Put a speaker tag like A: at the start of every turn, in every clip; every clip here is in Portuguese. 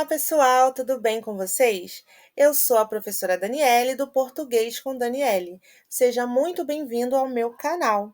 A: Olá, pessoal, tudo bem com vocês? Eu sou a professora Daniele do Português com Daniele. Seja muito bem-vindo ao meu canal.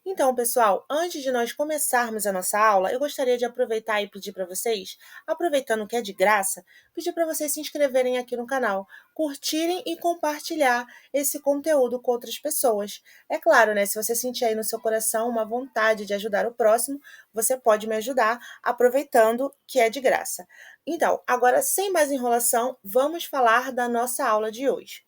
A: Então, pessoal, antes de nós começarmos a nossa aula, eu gostaria de aproveitar e pedir para vocês, aproveitando que é de graça, pedir para vocês se inscreverem aqui no canal, curtirem e compartilhar esse conteúdo com outras pessoas. É claro, né? Se você sentir aí no seu coração uma vontade de ajudar o próximo, você pode me ajudar aproveitando que é de graça. Então, agora sem mais enrolação, vamos falar da nossa aula de hoje.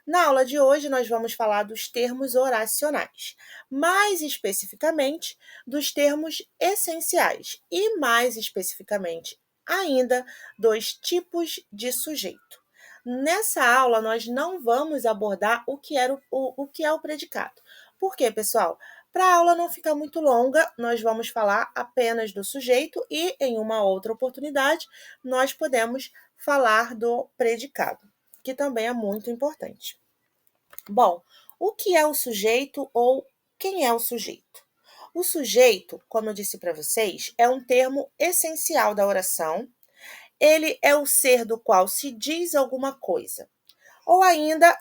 A: Na aula de hoje, nós vamos falar dos termos oracionais, mais especificamente dos termos essenciais e, mais especificamente ainda, dos tipos de sujeito. Nessa aula, nós não vamos abordar o que é o predicado. Por quê, pessoal? Para a aula não ficar muito longa, nós vamos falar apenas do sujeito e, em uma outra oportunidade, nós podemos falar do predicado, que também é muito importante. Bom, o que é o sujeito ou quem é o sujeito? O sujeito, como eu disse para vocês, é um termo essencial da oração. Ele é o ser do qual se diz alguma coisa, ou ainda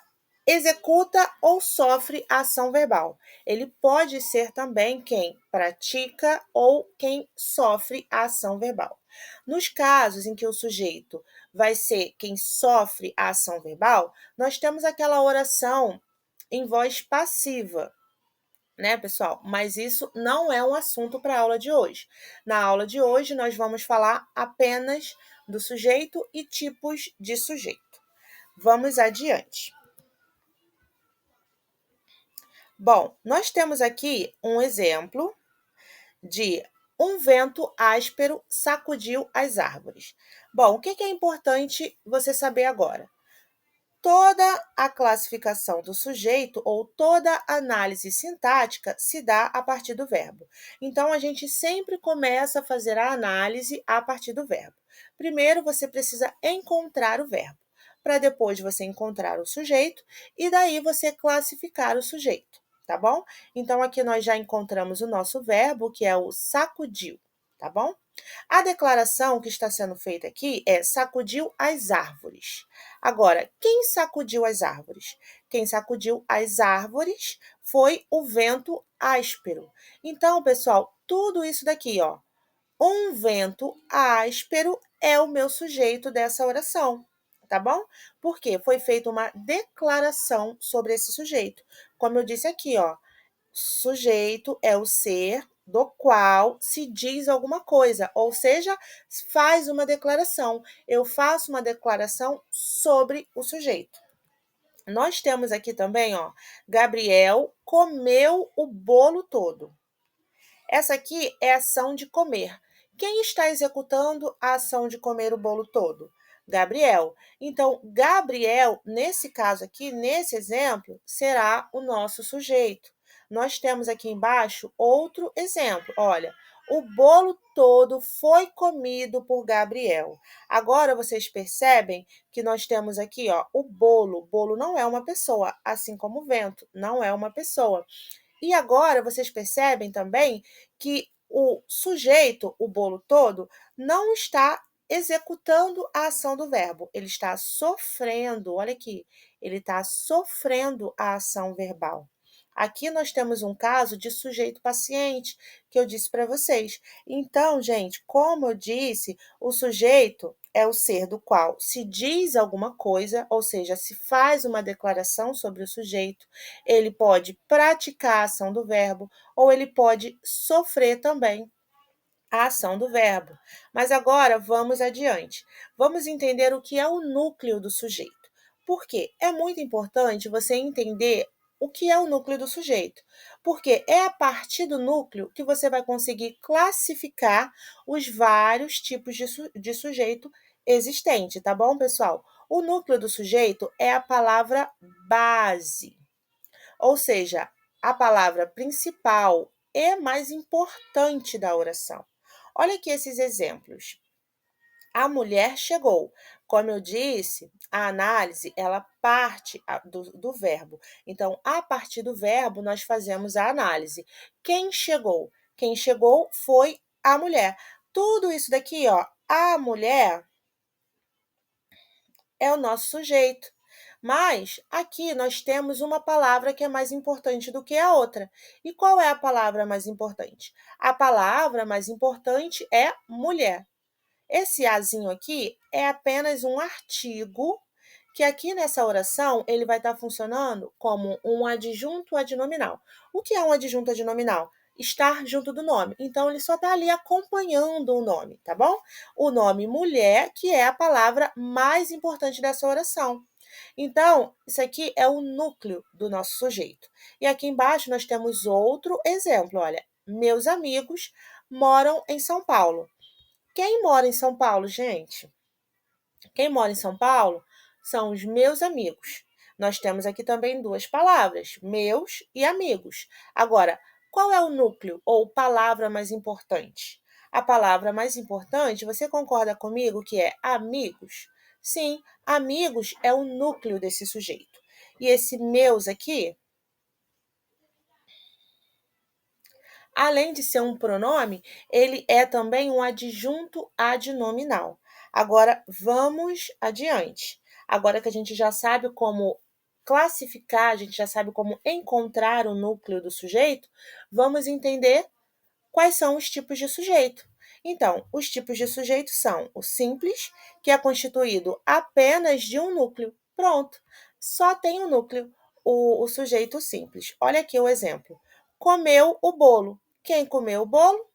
A: executa ou sofre a ação verbal. Ele pode ser também quem pratica ou quem sofre a ação verbal. Nos casos em que o sujeito vai ser quem sofre a ação verbal, nós temos aquela oração em voz passiva, né, pessoal? Mas isso não é um assunto para a aula de hoje. Na aula de hoje, nós vamos falar apenas do sujeito e tipos de sujeito. Vamos adiante. Bom, nós temos aqui um exemplo de um vento áspero sacudiu as árvores. Bom, o que é importante você saber agora? Toda a classificação do sujeito ou toda análise sintática se dá a partir do verbo. Então, a gente sempre começa a fazer a análise a partir do verbo. Primeiro, você precisa encontrar o verbo, para depois você encontrar o sujeito e daí você classificar o sujeito, tá bom? Então, aqui nós já encontramos o nosso verbo, que é o sacudiu, tá bom? A declaração que está sendo feita aqui é sacudiu as árvores. Agora, quem sacudiu as árvores? Quem sacudiu as árvores foi o vento áspero. Então, pessoal, tudo isso daqui, ó, um vento áspero é o meu sujeito dessa oração, tá bom? Porque foi feita uma declaração sobre esse sujeito. Como eu disse aqui, ó, sujeito é o ser do qual se diz alguma coisa, ou seja, faz uma declaração. Eu faço uma declaração sobre o sujeito. Nós temos aqui também, ó, Gabriel comeu o bolo todo. Essa aqui é a ação de comer. Quem está executando a ação de comer o bolo todo? Gabriel. Então, Gabriel, nesse caso aqui, nesse exemplo, será o nosso sujeito. Nós temos aqui embaixo outro exemplo. Olha, o bolo todo foi comido por Gabriel. Agora vocês percebem que nós temos aqui, ó, o bolo. O bolo não é uma pessoa, assim como o vento não é uma pessoa. E agora vocês percebem também que o sujeito, o bolo todo, não está executando a ação do verbo, ele está sofrendo, olha aqui, ele está sofrendo a ação verbal. Aqui nós temos um caso de sujeito paciente, que eu disse para vocês. Então, gente, como eu disse, o sujeito é o ser do qual se diz alguma coisa, ou seja, se faz uma declaração sobre o sujeito. Ele pode praticar a ação do verbo, ou ele pode sofrer também a ação do verbo. Mas agora vamos adiante. Vamos entender o que é o núcleo do sujeito. Por quê? É muito importante você entender o que é o núcleo do sujeito, porque é a partir do núcleo que você vai conseguir classificar os vários tipos de sujeito existente, tá bom, pessoal? O núcleo do sujeito é a palavra base, ou seja, a palavra principal e mais importante da oração. Olha aqui esses exemplos. A mulher chegou. Como eu disse, a análise ela parte do verbo. Então, a partir do verbo, nós fazemos a análise. Quem chegou? Quem chegou foi a mulher. Tudo isso daqui, ó, a mulher é o nosso sujeito. Mas aqui nós temos uma palavra que é mais importante do que a outra. E qual é a palavra mais importante? A palavra mais importante é mulher. Esse azinho aqui é apenas um artigo que aqui nessa oração ele vai estar funcionando como um adjunto adnominal. O que é um adjunto adnominal? Estar junto do nome. Então, ele só está ali acompanhando o nome, tá bom? O nome mulher, que é a palavra mais importante dessa oração. Então, isso aqui é o núcleo do nosso sujeito. E aqui embaixo nós temos outro exemplo, olha. Meus amigos moram em São Paulo. Quem mora em São Paulo, gente? Quem mora em São Paulo são os meus amigos. Nós temos aqui também duas palavras, meus e amigos. Agora, qual é o núcleo ou palavra mais importante? A palavra mais importante, você concorda comigo que é amigos? Sim, amigos é o núcleo desse sujeito. E esse meus aqui, além de ser um pronome, ele é também um adjunto adnominal. Agora, vamos adiante. Agora que a gente já sabe como classificar, a gente já sabe como encontrar o núcleo do sujeito, vamos entender quais são os tipos de sujeito. Então, os tipos de sujeito são o simples, que é constituído apenas de um núcleo. Pronto, só tem um núcleo, o sujeito simples. Olha aqui o exemplo. Comeu o bolo. Quem comeu o bolo?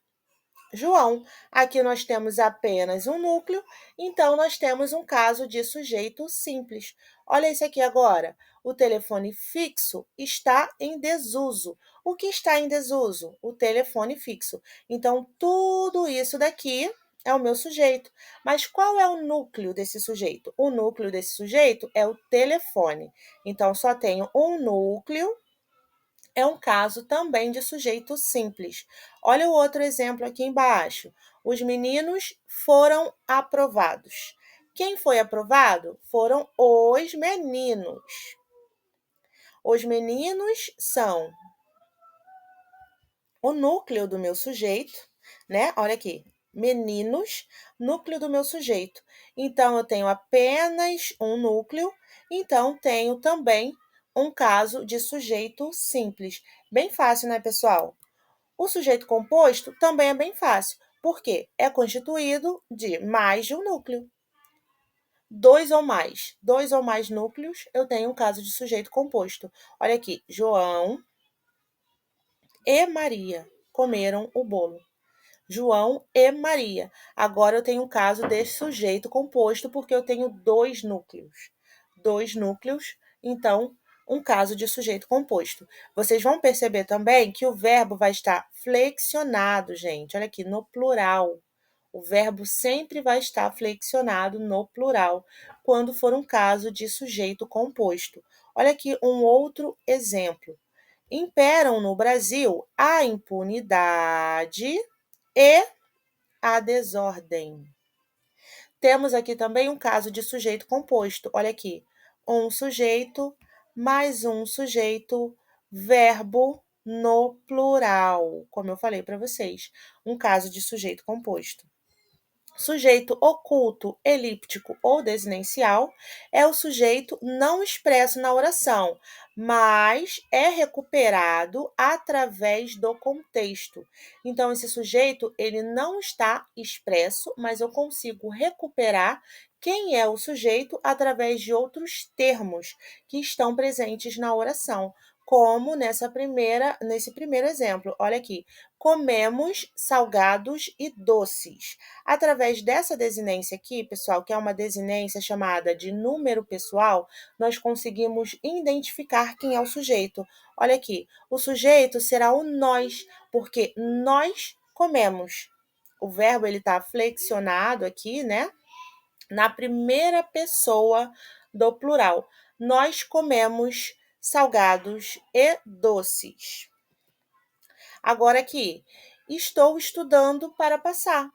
A: João. Aqui nós temos apenas um núcleo, então nós temos um caso de sujeito simples. Olha isso aqui agora. O telefone fixo está em desuso. O que está em desuso? O telefone fixo. Então, tudo isso daqui é o meu sujeito. Mas qual é o núcleo desse sujeito? O núcleo desse sujeito é o telefone. Então, só tenho um núcleo, é um caso também de sujeito simples. Olha o outro exemplo aqui embaixo. Os meninos foram aprovados. Quem foi aprovado? Foram os meninos. Os meninos são o núcleo do meu sujeito, né? Olha aqui. Meninos, núcleo do meu sujeito. Então, eu tenho apenas um núcleo, então tenho também um caso de sujeito simples. Bem fácil, né, pessoal? O sujeito composto também é bem fácil, porque é constituído de mais de um núcleo. Dois ou mais núcleos, eu tenho um caso de sujeito composto. Olha aqui, João e Maria comeram o bolo. João e Maria. Agora eu tenho um caso de sujeito composto, porque eu tenho dois núcleos. Dois núcleos, então, um caso de sujeito composto. Vocês vão perceber também que o verbo vai estar flexionado, gente. Olha aqui, no plural. O verbo sempre vai estar flexionado no plural, quando for um caso de sujeito composto. Olha aqui um outro exemplo. Imperam no Brasil a impunidade e a desordem. Temos aqui também um caso de sujeito composto. Olha aqui, um sujeito mais um sujeito, verbo no plural, como eu falei para vocês, um caso de sujeito composto. Sujeito oculto, elíptico ou desinencial é o sujeito não expresso na oração, mas é recuperado através do contexto. Então, esse sujeito, ele não está expresso, mas eu consigo recuperar quem é o sujeito através de outros termos que estão presentes na oração, como nesse primeiro exemplo. Olha aqui, comemos salgados e doces. Através dessa desinência aqui, pessoal, que é uma desinência chamada de número pessoal, nós conseguimos identificar quem é o sujeito. Olha aqui, o sujeito será o nós, porque nós comemos. O verbo ele está flexionado aqui, né? Na primeira pessoa do plural. Nós comemos salgados e doces. Agora aqui, estou estudando para passar.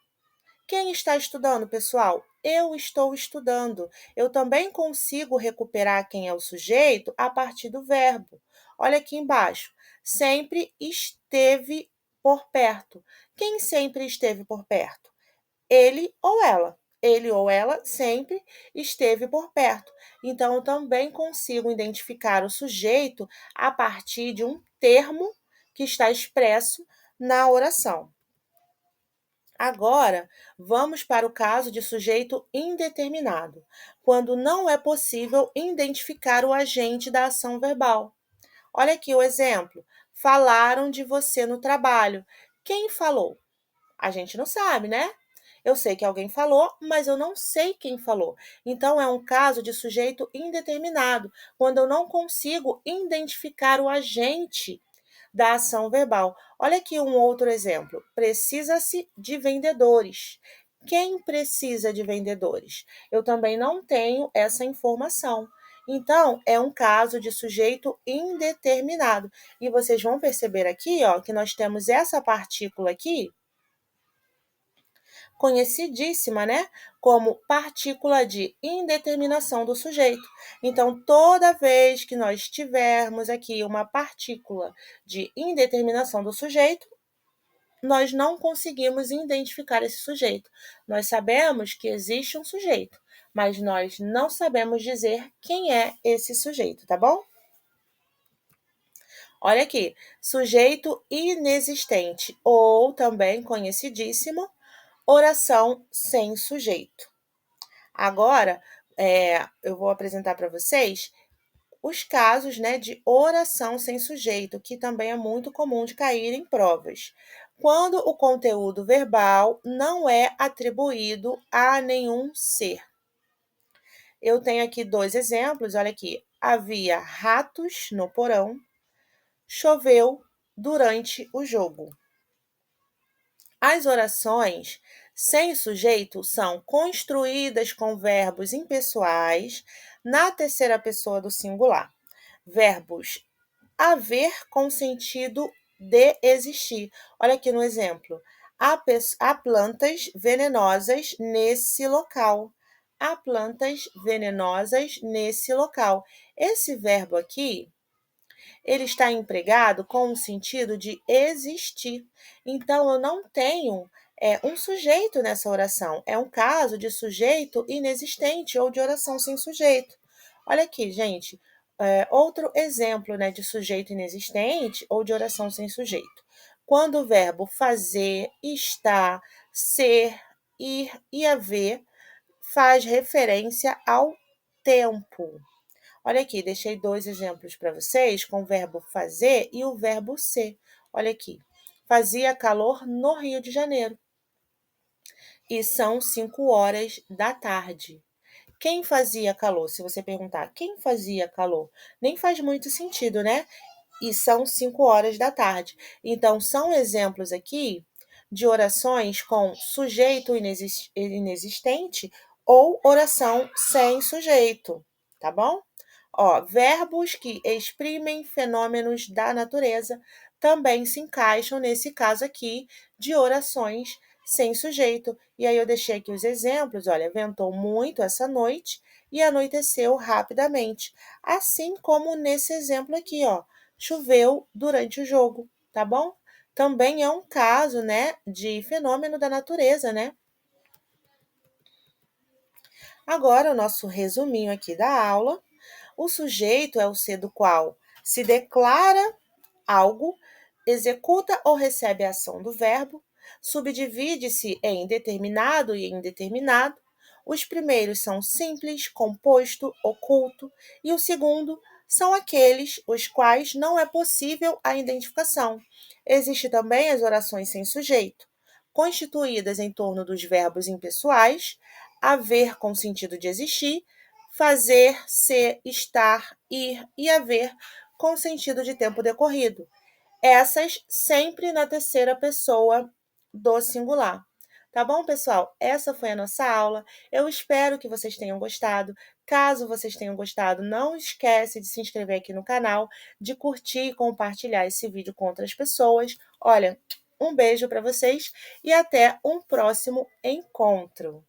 A: Quem está estudando, pessoal? Eu estou estudando. Eu também consigo recuperar quem é o sujeito a partir do verbo. Olha aqui embaixo. Sempre esteve por perto. Quem sempre esteve por perto? Ele ou ela. ele ou ela sempre esteve por perto. Então, eu também consigo identificar o sujeito a partir de um termo que está expresso na oração. Agora, vamos para o caso de sujeito indeterminado, quando não é possível identificar o agente da ação verbal. Olha aqui o exemplo. Falaram de você no trabalho. Quem falou? A gente não sabe, né? Eu sei que alguém falou, mas eu não sei quem falou. Então, é um caso de sujeito indeterminado, quando eu não consigo identificar o agente da ação verbal. Olha aqui um outro exemplo. Precisa-se de vendedores. Quem precisa de vendedores? Eu também não tenho essa informação. Então, é um caso de sujeito indeterminado. E vocês vão perceber aqui, ó, que nós temos essa partícula aqui, conhecidíssima, né, como partícula de indeterminação do sujeito. Então, toda vez que nós tivermos aqui uma partícula de indeterminação do sujeito, nós não conseguimos identificar esse sujeito. Nós sabemos que existe um sujeito, mas nós não sabemos dizer quem é esse sujeito, tá bom? Olha aqui, sujeito inexistente, ou também conhecidíssimo, oração sem sujeito. Agora, eu vou apresentar para vocês os casos, né, de oração sem sujeito, que também é muito comum de cair em provas. Quando o conteúdo verbal não é atribuído a nenhum ser. Eu tenho aqui 2 exemplos, olha aqui. Havia ratos no porão, choveu durante o jogo. As orações sem sujeito são construídas com verbos impessoais na terceira pessoa do singular. Verbos haver com sentido de existir. Olha aqui no exemplo. Há plantas venenosas nesse local. Há plantas venenosas nesse local. Esse verbo aqui, ele está empregado com o sentido de existir. Então, eu não tenho um sujeito nessa oração. É um caso de sujeito inexistente ou de oração sem sujeito. Olha aqui, gente, outro exemplo, né, de sujeito inexistente ou de oração sem sujeito. Quando o verbo fazer, estar, ser, ir e haver faz referência ao tempo. Olha aqui, deixei 2 exemplos para vocês com o verbo fazer e o verbo ser. Olha aqui. Fazia calor no Rio de Janeiro. E são 5 horas da tarde. Quem fazia calor? Se você perguntar quem fazia calor, nem faz muito sentido, né? E são 5 horas da tarde. Então, são exemplos aqui de orações com sujeito inexistente ou oração sem sujeito, tá bom? Ó, verbos que exprimem fenômenos da natureza também se encaixam nesse caso aqui de orações sem sujeito. E aí eu deixei aqui os exemplos, olha, ventou muito essa noite e anoiteceu rapidamente. Assim como nesse exemplo aqui, ó, choveu durante o jogo, tá bom? Também é um caso, né, de fenômeno da natureza, né? Agora, o nosso resuminho aqui da aula. O sujeito é o ser do qual se declara algo, executa ou recebe a ação do verbo, subdivide-se em determinado e indeterminado. Os primeiros são simples, composto, oculto, e o segundo são aqueles os quais não é possível a identificação. Existem também as orações sem sujeito, constituídas em torno dos verbos impessoais, haver com sentido de existir, fazer, ser, estar, ir e haver com sentido de tempo decorrido. Essas sempre na terceira pessoa do singular. Tá bom, pessoal? Essa foi a nossa aula. Eu espero que vocês tenham gostado. Caso vocês tenham gostado, não esquece de se inscrever aqui no canal, de curtir e compartilhar esse vídeo com outras pessoas. Olha, um beijo para vocês e até um próximo encontro.